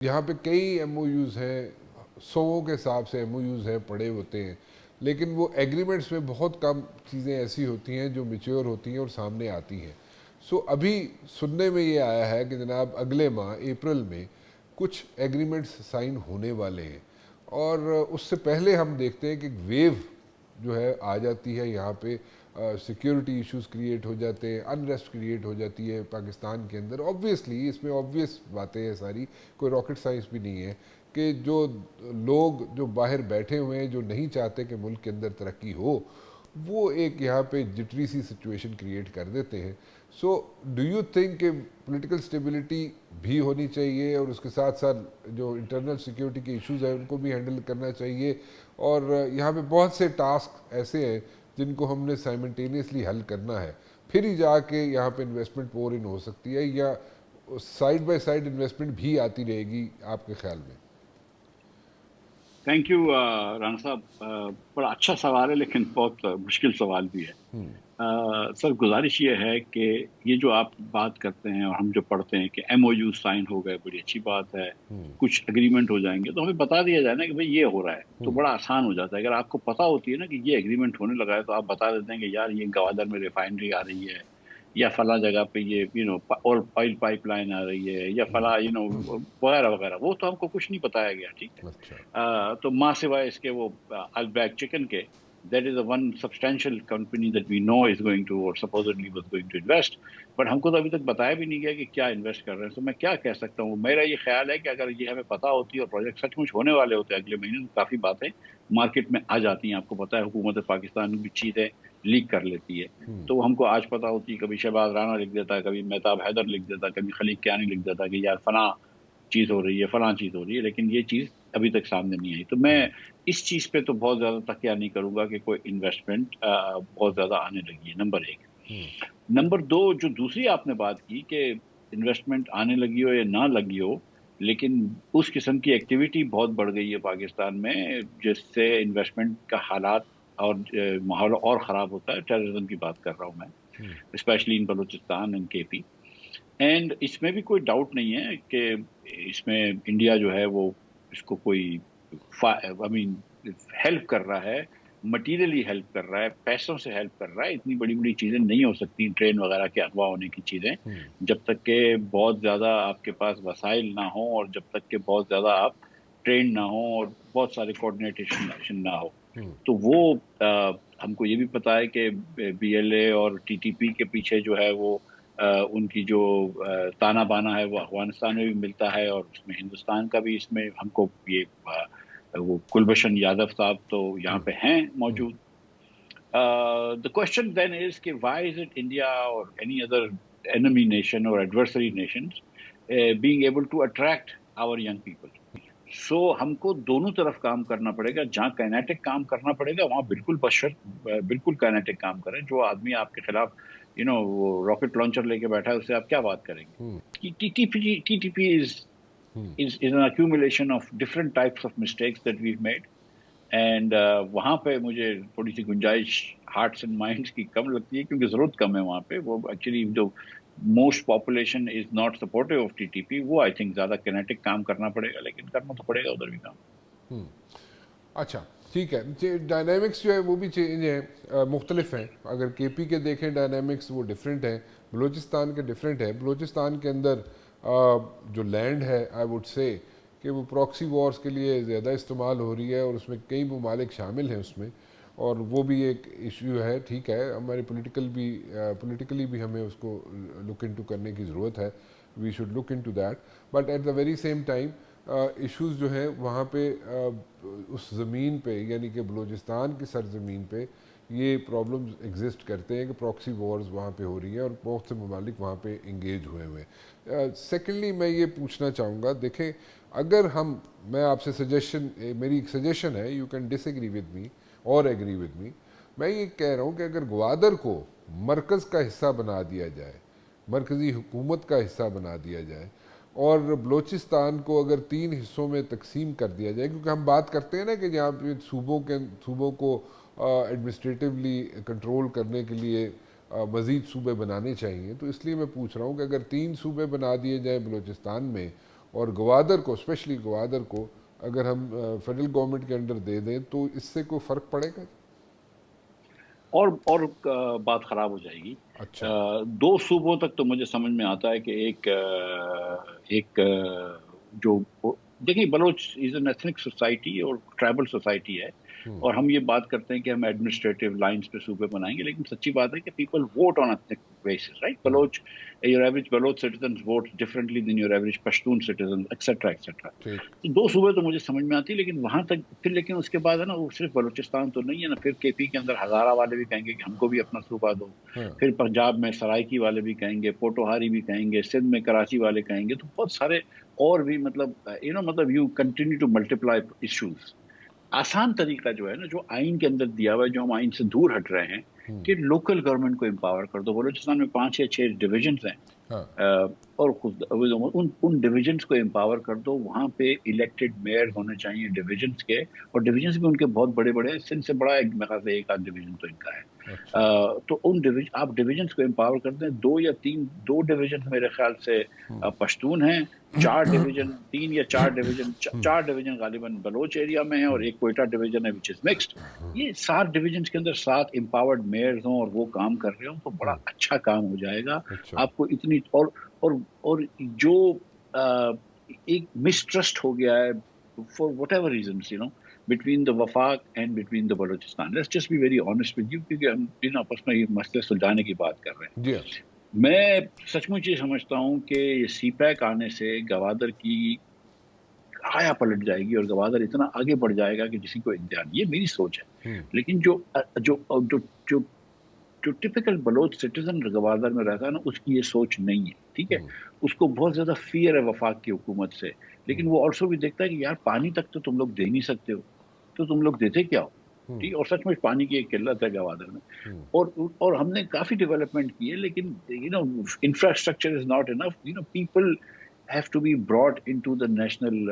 यहाँ पे कई एम ओ यूज़ हैं, सौों के हिसाब से एम ओ यूज़ हैं, पड़े होते हैं, लेकिन वो एग्रीमेंट्स में बहुत कम चीज़ें ऐसी होती हैं जो मैच्योर होती हैं और सामने आती हैं। सो अभी सुनने में ये आया है कि जनाब अगले माह अप्रैल में कुछ एग्रीमेंट्स साइन होने वाले हैं, और उससे पहले हम देखते हैं कि वेव जो है आ जाती है यहाँ पे, सिक्योरिटी इश्यूज क्रिएट हो जाते हैं, अनरेस्ट क्रिएट हो जाती है पाकिस्तान के अंदर। ऑब्वियसली इसमें ऑब्वियस बातें हैं सारी, कोई रॉकेट साइंस भी नहीं है कि जो लोग जो बाहर बैठे हुए हैं, जो नहीं चाहते कि मुल्क के अंदर तरक्की हो, वो एक यहाँ पे जिटरी सी सिचुएशन क्रिएट कर देते हैं। सो डू यू थिंक कि पॉलिटिकल स्टेबिलिटी भी होनी चाहिए और उसके साथ साथ जो इंटरनल सिक्योरिटी के इश्यूज हैं उनको भी हैंडल करना चाहिए, और यहाँ पे बहुत से टास्क ऐसे हैं जिनको हमने साइमल्टेनियसली हल करना है, फिर ही जाके यहाँ पे इन्वेस्टमेंट पोर इन हो सकती है, या साइड बाय साइड इन्वेस्टमेंट भी आती रहेगी आपके ख्याल में? थैंक यू राना साहब। बड़ा अच्छा सवाल है, लेकिन बहुत मुश्किल सवाल भी है। सर, गुजारिश ये है कि ये जो आप बात करते हैं और हम जो पढ़ते हैं कि एमओयू साइन हो गए, बड़ी अच्छी बात है, कुछ एग्रीमेंट हो जाएंगे, तो हमें बता दिया जाए ना कि भाई ये हो रहा है, तो बड़ा आसान हो जाता है। अगर आपको पता होती है ना कि ये एग्रीमेंट होने लगा है, तो आप बता देते हैं कि यार ये गवादर में रिफाइनरी आ रही है, या फला जगह पे ये ऑयल पाइपलाइन आ रही है, या फला वगैरह वगैरह। वो तो हमको कुछ नहीं बताया गया, ठीक है। अच्छा। तो माँ सिवाय इसके वो अल्बैक चिकन के, that is the one substantial company that we know is going to or supposedly was going to invest, but हमको तो अभी तक बताया भी नहीं गया कि क्या इन्वेस्ट कर रहे हैं। तो मैं क्या कह सकता हूँ, मेरा ये ख्याल है कि अगर ये हमें पता होती और प्रोजेक्ट सचमुच होने वाले होते अगले महीने, तो काफ़ी बातें मार्केट में आ जाती हैं। आपको पता है हुकूमत पाकिस्तान भी चीज़ें लीक कर लेती है, तो हमको आज पता होती, कभी शहबाज राना लिख देता है, कभी मेहताब हैदर लिख देता, कभी खलीक कियानी लिख देता कि यार फला चीज़ हो रही है, फला चीज़ हो रही है, लेकिन ये चीज़ अभी तक सामने नहीं आई। तो मैं इस चीज़ पे तो बहुत ज़्यादा तकिया नहीं करूँगा कि कोई इन्वेस्टमेंट बहुत ज़्यादा आने लगी है, नंबर एक। नंबर दो, जो दूसरी आपने बात की कि इन्वेस्टमेंट आने लगी हो या ना लगी हो, लेकिन उस किस्म की एक्टिविटी बहुत बढ़ गई है पाकिस्तान में, जिससे इन्वेस्टमेंट का हालात और माहौल और ख़राब होता है। टेररिज्म की बात कर रहा हूँ मैं, specially in Balochistan and KP. And इसमें भी कोई डाउट नहीं है कि इसमें इंडिया जो है वो इसको कोई हेल्प कर रहा है, मटीरियली हेल्प कर रहा है, पैसों से हेल्प कर रहा है। इतनी बड़ी बड़ी चीज़ें नहीं हो सकती, ट्रेन वगैरह के अगवा होने की चीज़ें, जब तक के बहुत ज़्यादा आपके पास वसाइल ना हो, और जब तक के बहुत ज़्यादा आप ट्रेन ना हो, और बहुत सारे कोऑर्डिनेशन ना हो। तो वो हमको ये भी पता है कि BLA और TTP के पीछे जो है वो उनकी जो ताना बाना है वो अफगानिस्तान में भी मिलता है, और उसमें हिंदुस्तान का भी इसमें हमको ये वो कुलभूषण यादव साहब तो यहाँ पे हैं मौजूद। द क्वेश्चन देन इज कि व्हाई इज इट इंडिया और any other enemy nation or adversary nations being able to attract our young people. सो हमको दोनों तरफ काम करना पड़ेगा। जहाँ काइनेटिक काम करना पड़ेगा वहाँ बिल्कुल काइनेटिक काम करें। जो आदमी आपके खिलाफ वो रॉकेट लॉन्चर लेके बैठा है, उससे आप क्या बात करेंगे? TTP is an accumulation of different types of mistakes that we've made, and वहाँ पे मुझे थोड़ी सी गुंजाइश हार्ट्स एंड माइंड्स की कम लगती है, क्योंकि ज़रूरत कम है वहाँ पे। वो एक्चुअली जो most population is not supportive of TTP, वो आई थिंक ज़्यादा किनेटिक काम करना पड़ेगा, लेकिन करना तो पड़ेगा उधर भी काम। अच्छा, ठीक है। डायनामिक्स जो है वो भी चेंज है, मुख्तलिफ हैं। अगर KP के देखें डायनामिक्स, वो डिफरेंट है, बलूचिस्तान के डिफरेंट है। बलूचिस्तान के अंदर जो लैंड है, आई वुड से कि वो प्रॉक्सी वॉर्स के लिए ज़्यादा इस्तेमाल हो रही है, और उसमें कई ममालिक शामिल हैं उसमें, और वो भी एक इशू है। ठीक है, हमारे पॉलिटिकली भी हमें उसको लुक इनटू करने की ज़रूरत है, we should look into that, but at the very same time issues जो हैं वहाँ पे उस ज़मीन पे, यानी कि बलूचिस्तान की सरजमीन पे ये प्रॉब्लम्स एग्जिस्ट करते हैं कि प्रॉक्सी वॉर्स वहाँ पे हो रही हैं, और बहुत से ममालिक वहाँ पे इंगेज हुए हुए हैं। सेकेंडली मैं ये पूछना चाहूँगा, देखें, अगर मैं आपसे मेरी एक सजेशन है, you can disagree with me और एग्री विद मी। मैं ये कह रहा हूँ कि अगर ग्वादर को मरकज़ का हिस्सा बना दिया जाए, मरकज़ी हुकूमत का हिस्सा बना दिया जाए, और बलूचिस्तान को अगर 3 हिस्सों में तकसीम कर दिया जाए, क्योंकि हम बात करते हैं ना कि जहाँ पे सूबों को एडमिनिस्ट्रेटिवली कंट्रोल करने के लिए मज़ीद सूबे बनाने चाहिए, तो इसलिए मैं पूछ रहा हूँ कि अगर 3 सूबे बना दिए जाए बलूचिस्तान में, اور گوادر کو اسپیشلی گوادر کو اگر ہم فیڈرل گورنمنٹ کے انڈر دے دیں تو اس سے کوئی فرق پڑے گا؟ اور بات خراب ہو جائے گی. اچھا. 2 صوبوں تک تو مجھے سمجھ میں آتا ہے کہ ایک جو دیکھیے Baloch is an ethnic society اور ٹرائبل سوسائٹی ہے, اور ہم یہ بات کرتے ہیں کہ ہم ایڈمنسٹریٹو لائنز پہ صوبے بنائیں گے, لیکن سچی بات ہے کہ people vote on ethnic basis, right. Baloch, your average Baloch citizens vote differently than your average Pashtun citizens, etc. etc. تو 2 صوبے تو مجھے سمجھ میں آتی ہے, لیکن وہاں تک پھر, لیکن اس کے بعد ہے نا, وہ صرف بلوچستان تو نہیں ہے نا, پھر کے پی کے اندر ہزارہ والے بھی کہیں گے کہ ہم کو بھی اپنا صوبہ دو, پھر پنجاب میں سرائکی والے بھی کہیں گے, پوٹوہاری بھی کہیں گے, سندھ میں کراچی والے کہیں گے, تو بہت سارے اور بھی مطلب you continue to multiply issues. آسان طریقہ جو ہے نا, جو آئین کے اندر دیا ہوا ہے, جو ہم آئین سے دور ہٹ رہے ہیں, کہ لوکل گورنمنٹ کو امپاور کر دو. بلوچستان میں 5 یا 6 ڈویژنز ہیں, اور ان ڈویژنس کو امپاور کر دو. وہاں پہ الیکٹڈ میئر ہونے چاہیے ڈویژنس کے, اور ڈویژنس بھی ان کے بہت بڑے بڑے ہیں. سندھ سے بڑا میرے خیال سے 1 آدھ ڈویژن تو ان کا ہے. تو ان آپ ڈویژنس کو امپاور کرتے ہیں. 2 یا 3 ڈویژن میرے خیال سے پشتون ہیں, 4 ڈویژن 3 یا 4 ڈویژن 4 ڈویژن غالباً بلوچ ایریا میں ہیں, اور ایک کوئٹہ ڈویژن ہے وچ از مکسڈ. یہ 7 ڈویژنس کے اندر 7 امپاورڈ میئرز ہوں اور وہ کام کر رہے ہوں, تو بڑا اچھا کام ہو جائے گا. آپ کو اتنی اور جو ایک مسٹرسٹ ہو گیا ہے for what ever reasons between the وفاق and between the Balochistan. Let's just be very honest with you, کیونکہ ہم آپس میں یہ مسئلے سلجھانے کی بات کر رہے ہیں. میں سچ مچ یہ سمجھتا ہوں کہ یہ سی پیک آنے سے گوادر کی آیا پلٹ جائے گی, اور گوادر اتنا آگے بڑھ جائے گا کہ کسی کو انتہا نہیں. یہ میری سوچ ہے, لیکن جو ٹپیکل بلوچ سٹیزن گوادر میں رہتا ہے نا, اس کی یہ سوچ نہیں ہے. ٹھیک ہے, اس کو بہت زیادہ فیئر ہے وفاق کی حکومت سے, لیکن وہ آلسو بھی دیکھتا ہے کہ یار پانی تک تو تم لوگ دے نہیں سکتے ہو, تو تم لوگ دیتے کیا ہو. ٹھیک, اور سچ میں پانی کی ایک قلت ہے گوادر میں, اور ہم نے کافی ڈیولپمنٹ کی ہے, لیکن infrastructure is not enough. People have to be brought into the national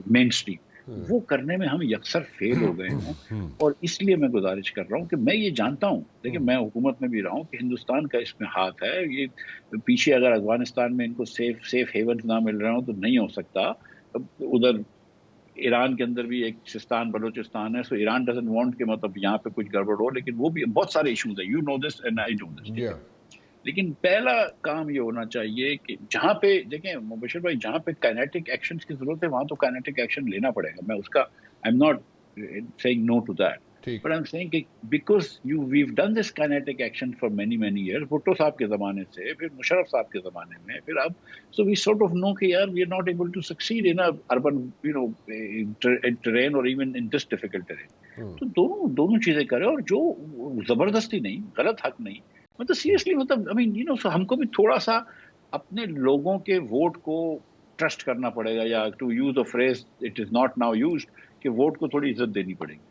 mainstream. وہ کرنے میں ہم یکسر فیل ہو گئے ہیں, اور اس لیے میں گزارش کر رہا ہوں کہ میں یہ جانتا ہوں, لیکن میں حکومت میں بھی رہا ہوں, کہ ہندوستان کا اس میں ہاتھ ہے. یہ پیچھے اگر افغانستان میں ان کو سیف ہیونز نہ مل رہے ہوں تو نہیں ہو سکتا. ادھر ایران کے اندر بھی ایک سستان بلوچستان ہے, سو ایران ڈزنٹ وانٹ کہ مطلب یہاں پہ کچھ گڑبڑ ہو, لیکن وہ بھی بہت سارے ایشوز ہیں. You know this and I know this. لیکن پہلا کام یہ ہونا چاہیے کہ جہاں پہ دیکھیں مبشر بھائی, جہاں پہ کائنیٹک ایکشنز کی ضرورت ہے, وہاں تو کائنیٹک ایکشن لینا پڑے گا. میں اس کا I am not saying no to that, but I am saying کہ because we've done this kinetic action for many years, Bhutto صاحب کے زمانے سے, پھر مشرف صاحب کے زمانے میں, پھر اب سو وی سارٹ آف نو کہ یار we are not able to succeed in urban terrain اور even in this difficult terrain. تو دونوں چیزیں کرے, اور جو زبردستی نہیں, غلط حق نہیں, مطلب سیریسلی, مطلب ہم کو بھی تھوڑا سا اپنے لوگوں کے ووٹ کو ٹرسٹ کرنا پڑے گا, یا to use a phrase it is not now used, کہ ووٹ کو تھوڑی عزت دینی پڑے گی.